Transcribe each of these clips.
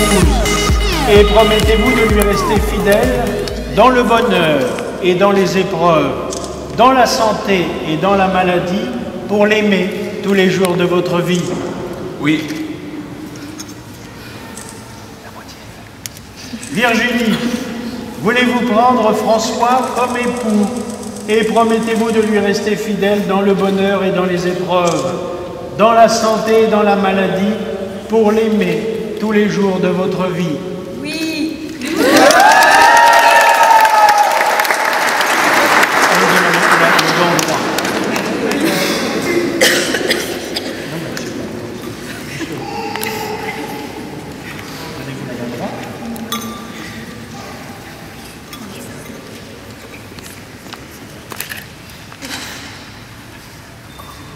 épouse, et promettez-vous de lui rester fidèle dans le bonheur et dans les épreuves, dans la santé et dans la maladie, pour l'aimer tous les jours de votre vie. Oui. Virginie, voulez-vous prendre François comme époux et promettez-vous de lui rester fidèle dans le bonheur et dans les épreuves, dans la santé et dans la maladie, pour l'aimer tous les jours de votre vie? Oui.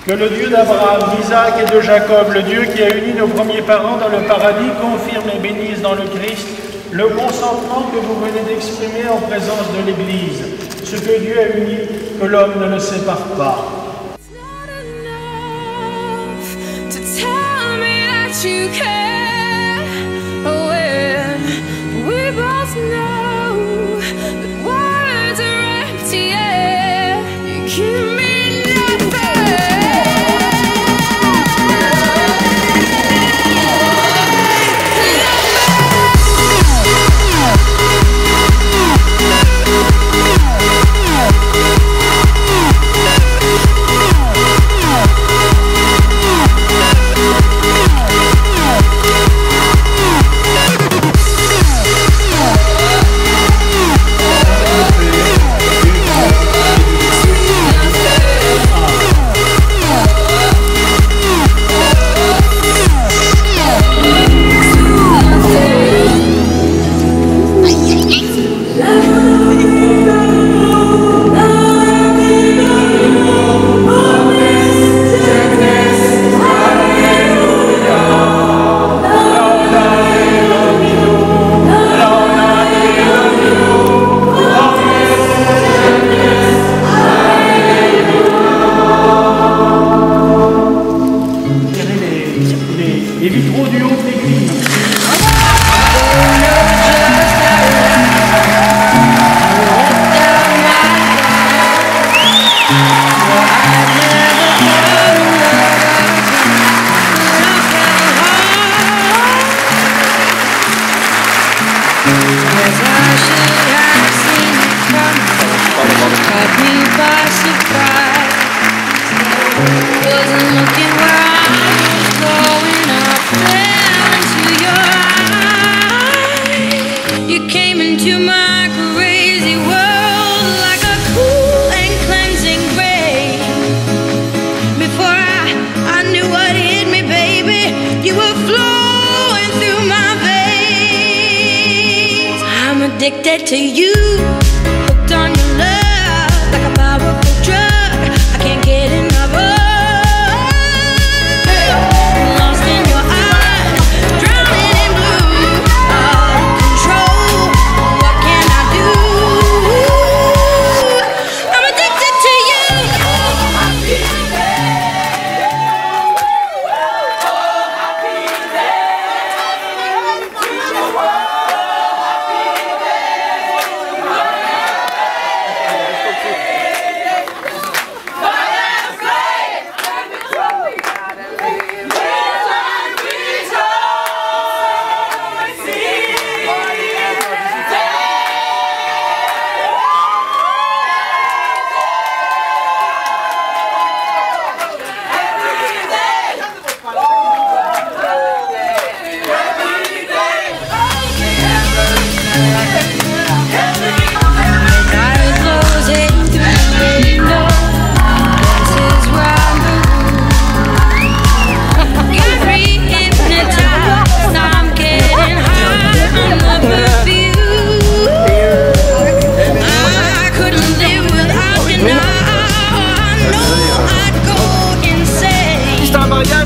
Que le Dieu d'Abraham, d'Isaac et de Jacob, le Dieu qui a uni nos premiers parents dans le paradis, confirme et bénisse dans le Christ le consentement que vous venez d'exprimer en présence de l'Église. Ce que Dieu a uni, que l'homme ne le sépare pas. Les vitraux du haut de l'église. Addicted to you, hooked on your love, like a powerful drug, I can't get enough of. Lost in your eyes, drowning in blue, out of control, what can I do? I'm addicted to you.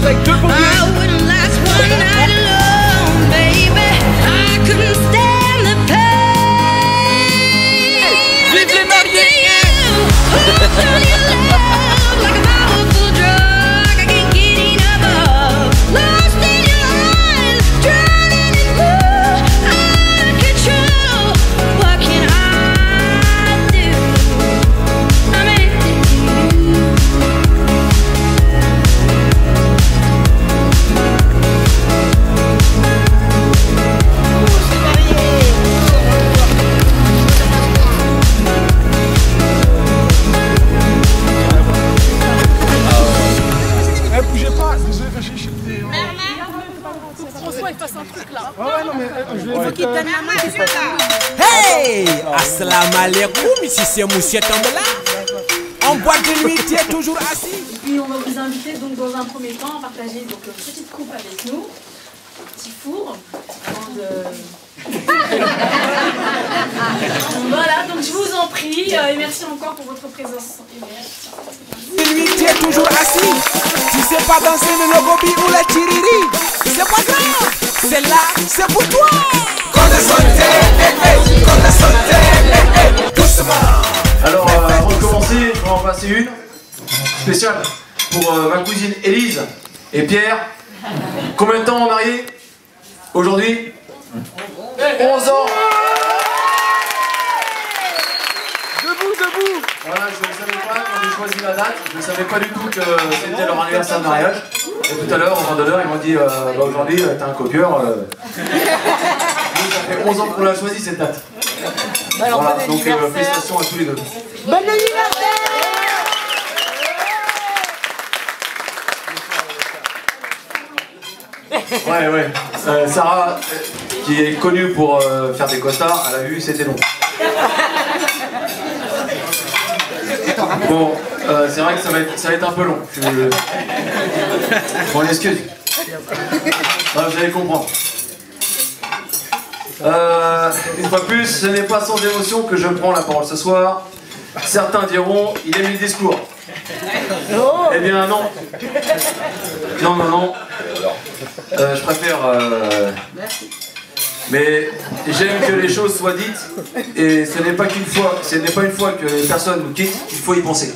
Avec deux conduits. I wouldn't last one night alone, baby. I couldn't stand the pain. Hey, assalamu alaikum, ici c'est Monsieur Tambela. En boîte de nuit, tu es toujours assis. Et puis on va vous inviter donc dans un premier temps à partager donc une petite coupe avec nous, un petit four, avant de... Voilà, donc je vous en prie et merci encore pour votre présence. De nuit, tu es toujours assis. Tu sais pas danser le logobi ou la tiriri. C'est pas grave, c'est là, c'est pour toi. Alors, avant de commencer, je vais en passer une spéciale pour ma cousine Élise et Pierre. Combien de temps en marié aujourd'hui? 11 ans. Debout. Voilà, je ne savais pas quand j'ai choisi la date, je ne savais pas du tout que c'était leur anniversaire de mariage. Et tout à l'heure, au vendeur, ils m'ont dit aujourd'hui, t'as un copieur. Nous, ça fait 11 ans qu'on l'a choisi cette date. Alors, voilà, bon donc félicitations à tous les deux. Bon anniversaire! Ouais. Sarah, qui est connue pour faire des costards, elle a vu, c'était long. Bon, c'est vrai que ça va être un peu long. Bon, excuse. Vous allez comprendre. Une fois de plus, ce n'est pas sans émotion que je prends la parole ce soir. Certains diront, il aime les discours. Eh bien non. Non. Je préfère... Mais j'aime que les choses soient dites. Et ce n'est pas une fois que les personnes nous quittent qu'il faut y penser.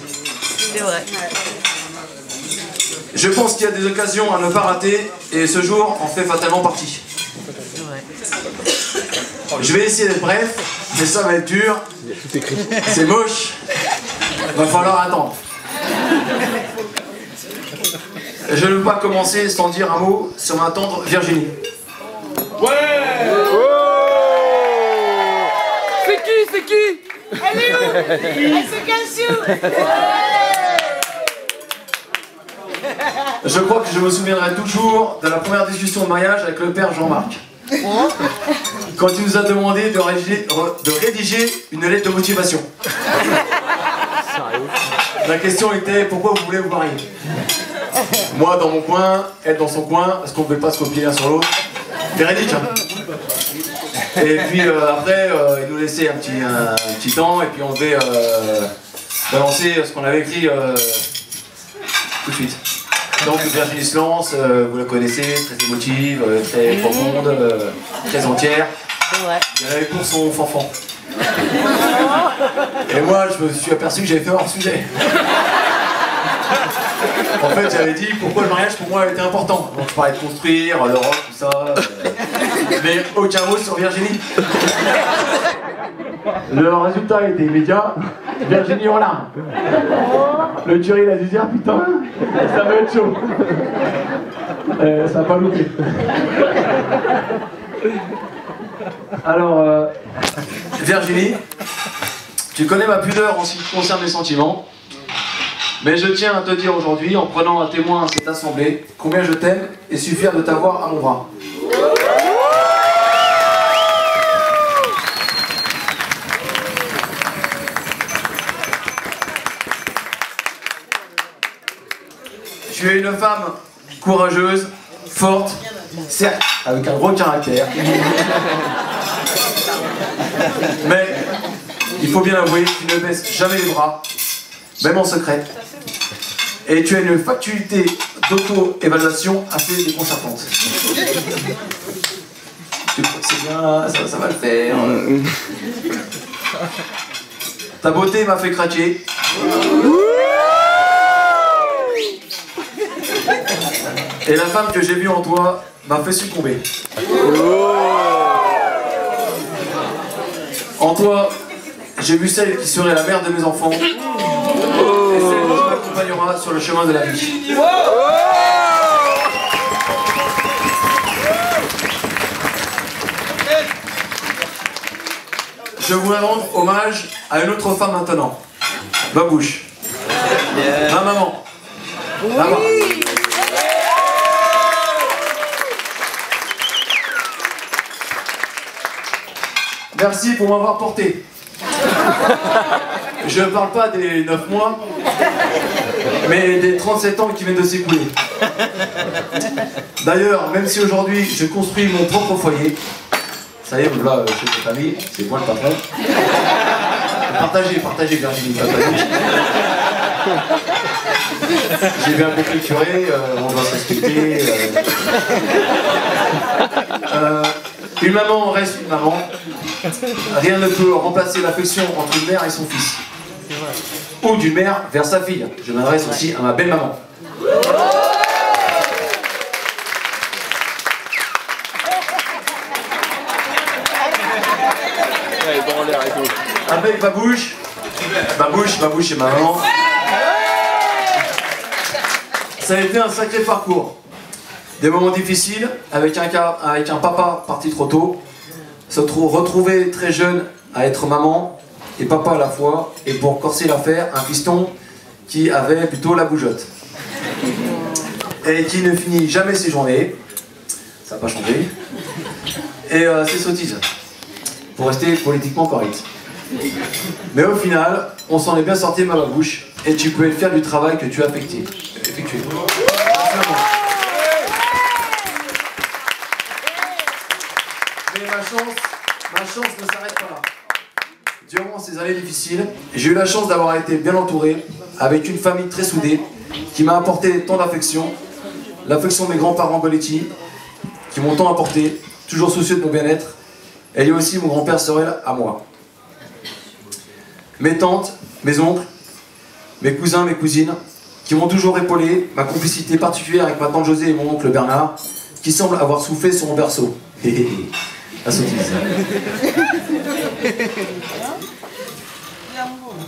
C'est vrai. Je pense qu'il y a des occasions à ne pas rater. Et ce jour en fait fatalement partie. Je vais essayer d'être bref, mais ça va être dur. C'est moche. Va falloir attendre. Je ne veux pas commencer sans dire un mot sur ma tendre Virginie. Ouais. C'est qui? Elle est où? Elle se cache où? Je crois que je me souviendrai toujours de la première discussion de mariage avec le père Jean-Marc. Quand il nous a demandé de rédiger une lettre de motivation. La question était, pourquoi vous voulez vous marier? Moi dans mon coin, elle dans son coin, parce qu'on ne pouvait pas se copier l'un sur l'autre. Véridique, hein. Et puis après, il nous laissait un petit temps, et puis on devait balancer ce qu'on avait écrit tout de suite. Donc Virginie se lance, vous la connaissez, très émotive, très profonde, très entière. Il y en avait pour son fanfan. Et moi, je me suis aperçu que j'avais fait hors sujet. En fait, j'avais dit pourquoi le mariage pour moi était important. Donc je parlais de construire, l'Europe, tout ça. Mais aucun mot sur Virginie. Le résultat était immédiat. Virginie en larmes. Le tueur il a dû dire putain, ça va être chaud. Ça n'a pas loupé. Alors, Virginie, tu connais ma pudeur en ce qui concerne les sentiments. Mais je tiens à te dire aujourd'hui, en prenant à témoin cette assemblée, combien je t'aime et suis fier de t'avoir à mon bras. Tu es une femme courageuse, forte, certes avec un gros caractère. Mais il faut bien avouer que tu ne baisses jamais les bras, même en secret. Et tu as une faculté d'auto-évaluation assez déconcertante. Tu crois que c'est bien, ça va le faire. Ta beauté m'a fait craquer. Et la femme que j'ai vue en toi m'a fait succomber. En toi, j'ai vu celle qui serait la mère de mes enfants. Et celle qui m'accompagnera sur le chemin de la vie. Je voudrais rendre hommage à une autre femme maintenant. Babouche. Ma maman. Là-bas. merci pour m'avoir porté. Je ne parle pas des 9 mois, mais des 37 ans qui viennent de s'écouler. D'ailleurs, même si aujourd'hui je construis mon propre foyer, ça y est, voilà, chez cette famille, c'est moi le patron. Partagez, Virginie, partagez. J'ai bien compris, curé, on doit se respecter. Une maman reste une maman. Rien ne peut remplacer l'affection entre une mère et son fils. Ou d'une mère vers sa fille. Je m'adresse aussi à ma belle maman. Avec Babouche et ma maman. Ça a été un sacré parcours. Des moments difficiles, avec un papa parti trop tôt, se retrouver très jeune à être maman et papa à la fois, et pour corser l'affaire, un fiston qui avait plutôt la bougeotte. Et qui ne finit jamais ses journées, ça n'a pas changé, et ses sottises, pour rester politiquement correct. Mais au final, on s'en est bien sorti, ma babouche, et tu peux être fier du travail que tu as effectué. Mais ma chance ne s'arrête pas là. Durant ces années difficiles, j'ai eu la chance d'avoir été bien entouré, avec une famille très soudée, qui m'a apporté tant d'affection, l'affection de mes grands-parents Goletti, qui m'ont tant apporté, toujours soucieux de mon bien-être, et il y a aussi mon grand-père Sorel à moi. Mes tantes, mes oncles, mes cousins, mes cousines, qui m'ont toujours épaulé, ma complicité particulière avec ma tante Josée et mon oncle Bernard, qui semble avoir soufflé sur mon berceau. La sottise.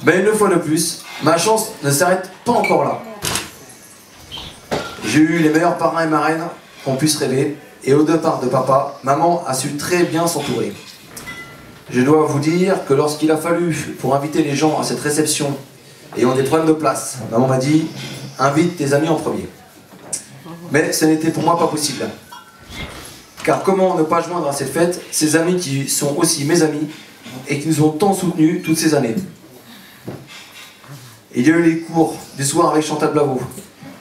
Mais une fois de plus, ma chance ne s'arrête pas encore là. J'ai eu les meilleurs parrains et marraines qu'on puisse rêver, et au départ de papa, maman a su très bien s'entourer. Je dois vous dire que lorsqu'il a fallu, pour inviter les gens à cette réception, ayant des problèmes de place, maman m'a dit « invite tes amis en premier ». Mais ce n'était pour moi pas possible. Car comment ne pas joindre à cette fête ces amis qui sont aussi mes amis et qui nous ont tant soutenus toutes ces années. Il y a eu les cours du soir avec Chantal Blavaux,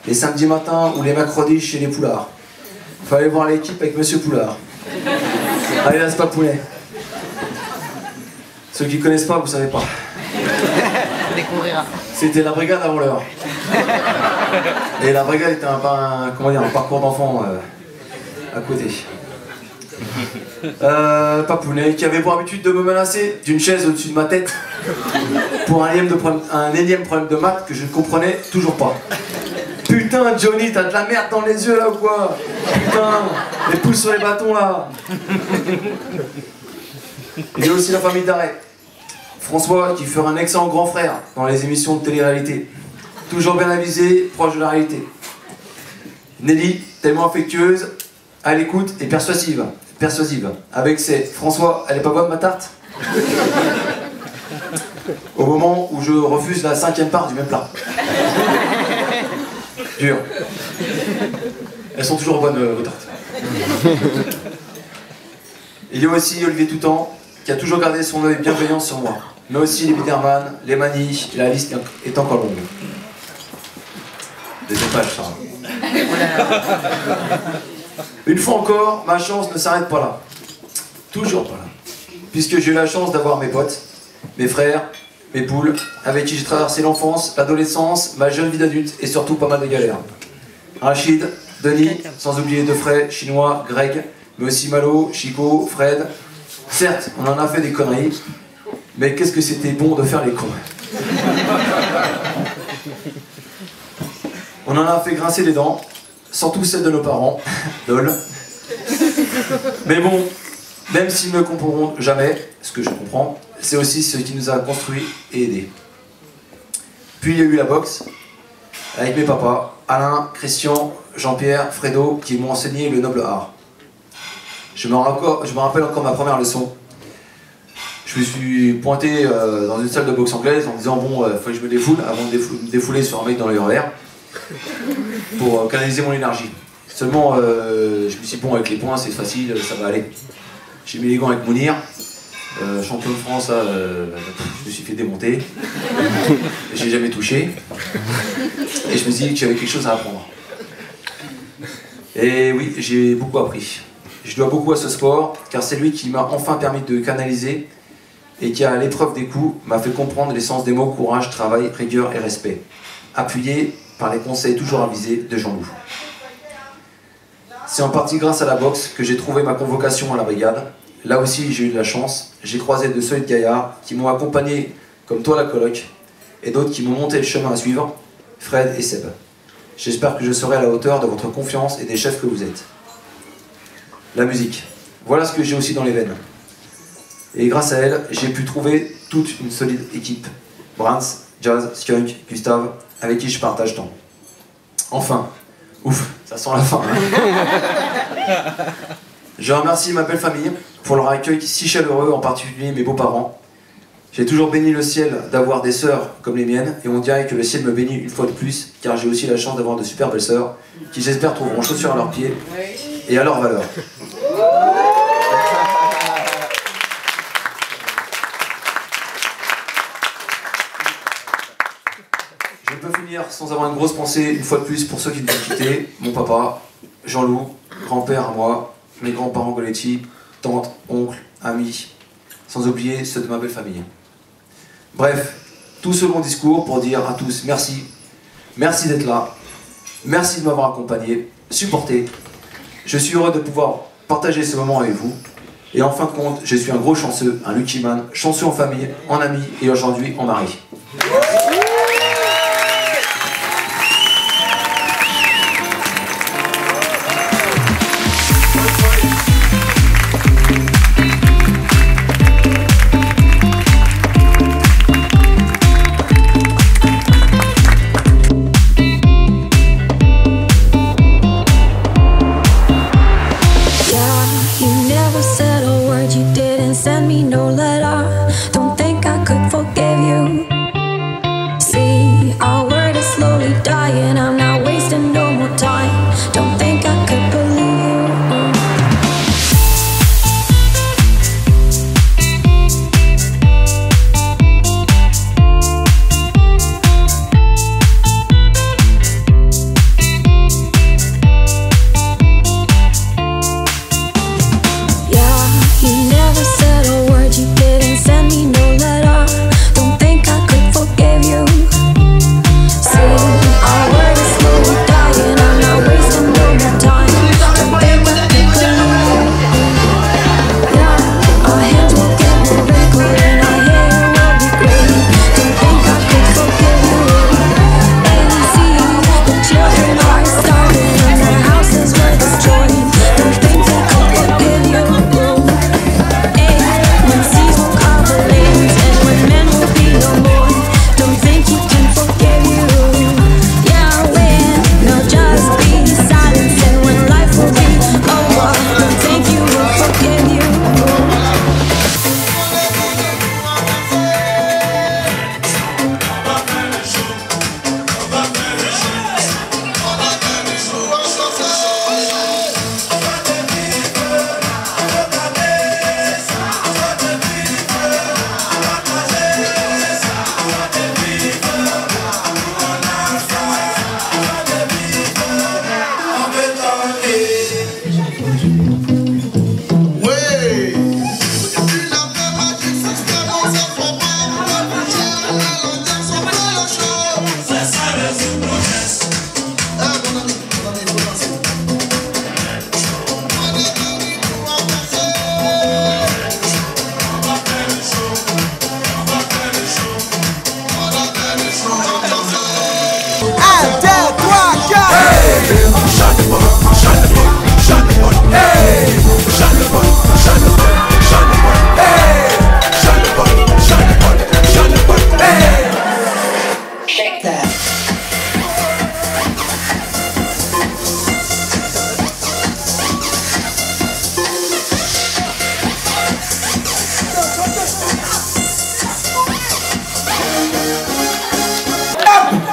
les samedis matins ou les mercredis chez les Poulards. Il fallait voir l'équipe avec Monsieur Poulard. Allez, là, c'est pas poulet. Ceux qui ne connaissent pas, vous savez pas. C'était la brigade avant l'heure. Et la brigade était un parcours d'enfant à côté. Papounet, qui avait pour habitude de me menacer d'une chaise au-dessus de ma tête pour un énième problème de maths que je ne comprenais toujours pas. Putain, Johnny, t'as de la merde dans les yeux là ou quoi? Putain, les pouces sur les bâtons là. Il y a aussi la famille d'Arrêt. François, qui fera un excellent grand frère dans les émissions de télé-réalité. Toujours bien avisé, proche de la réalité. Nelly, tellement affectueuse, à l'écoute et persuasive. Avec ses « François, elle est pas bonne ma tarte ?» Au moment où je refuse la 5e part du même plat. Dur. Elles sont toujours bonnes, vos tartes. Il y a aussi Olivier Toutan, qui a toujours gardé son œil bienveillant sur moi. Mais aussi les Biderman, les Mani, la liste est encore longue. Des épages, ça. Une fois encore, ma chance ne s'arrête pas là. Toujours pas là. Puisque j'ai eu la chance d'avoir mes potes, mes frères, mes poules, avec qui j'ai traversé l'enfance, l'adolescence, ma jeune vie d'adulte et surtout pas mal de galères. Rachid, Denis, sans oublier Defray, Chinois, Greg, mais aussi Malo, Chico, Fred. Certes, on en a fait des conneries, mais qu'est-ce que c'était bon de faire les cons. On en a fait grincer les dents, surtout celles de nos parents, lol. Mais bon, même s'ils ne comprendront jamais, ce que je comprends, c'est aussi ce qui nous a construits et aidés. Puis il y a eu la boxe, avec mes papas, Alain, Christian, Jean-Pierre, Fredo, qui m'ont enseigné le noble art. Je me rappelle encore ma première leçon. Je me suis pointé dans une salle de boxe anglaise en disant bon, faut que je me défoule avant de me défouler sur un mec dans le RER pour canaliser mon énergie. Seulement, je me suis dit bon, avec les poings c'est facile, ça va aller. J'ai mis les gants avec Mounir champion de France, là, je me suis fait démonter. J'ai jamais touché. Et je me suis dit que j'avais quelque chose à apprendre. Et oui, j'ai beaucoup appris. Je dois beaucoup à ce sport, car c'est lui qui m'a enfin permis de canaliser et qui, à l'épreuve des coups, m'a fait comprendre l'essence des mots courage, travail, rigueur et respect, appuyé par les conseils toujours avisés de Jean-Loup. C'est en partie grâce à la boxe que j'ai trouvé ma convocation à la brigade. Là aussi, j'ai eu de la chance. J'ai croisé de solides gaillards qui m'ont accompagné, comme toi la coloc, et d'autres qui m'ont monté le chemin à suivre, Fred et Seb. J'espère que je serai à la hauteur de votre confiance et des chefs que vous êtes. La musique. Voilà ce que j'ai aussi dans les veines. Et grâce à elle, j'ai pu trouver toute une solide équipe. Brans, Jazz, Skunk, Gustave, avec qui je partage tant. Enfin, ouf, ça sent la fin. Hein. Je remercie ma belle famille pour leur accueil si chaleureux, en particulier mes beaux-parents. J'ai toujours béni le ciel d'avoir des sœurs comme les miennes, et on dirait que le ciel me bénit une fois de plus, car j'ai aussi la chance d'avoir de super belles sœurs, qui j'espère trouveront chaussures à leurs pieds et à leur valeur. Je peux finir sans avoir une grosse pensée, une fois de plus, pour ceux qui nous ont quittés, mon papa, Jean-Loup, grand-père à moi, mes grands-parents Goletti, tantes, oncles, amis, sans oublier ceux de ma belle famille. Bref, tout ce long discours pour dire à tous merci, merci d'être là, merci de m'avoir accompagné, supporté. Je suis heureux de pouvoir partager ce moment avec vous. Et en fin de compte, je suis un gros chanceux, un lucky man, chanceux en famille, en ami et aujourd'hui en mari.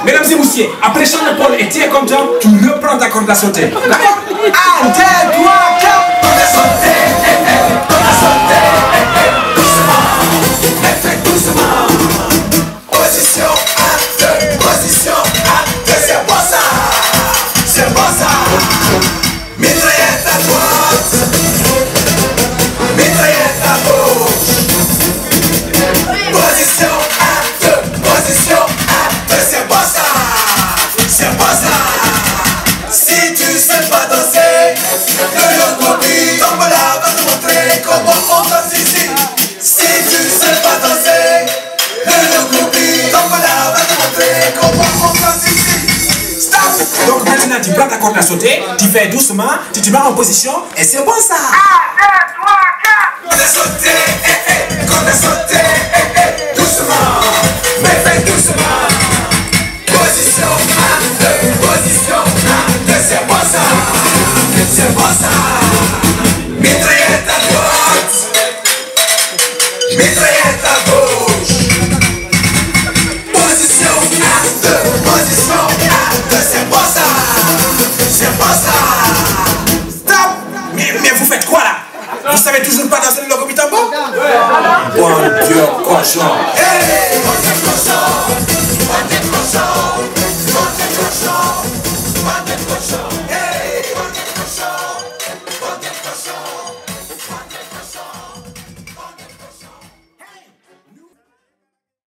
Mesdames et messieurs, après Sean Paul et Thierry comme ça, tu reprends ta corde à sauter. 1, 2, 3, 4. Corde à sauter, corde à sauter, doucement. maintenant tu prends ta corde à sauter, tu fais doucement, tu te mets en position et c'est bon ça. 1, 2, 3, 4. Corde à sauter, corde à sauter, doucement, mais fais doucement. Position 1, 2, position 1, 2, c'est bon ça. C'est bon ça. Mitraillette à droite, mitraillette à gauche. Position 1, 2, position 1, 2, c'est bon ça. C'est bon ça. Stop. Mais vous faites quoi là? Vous savez toujours pas danser le logo bitambo? Bon Dieu, cochon.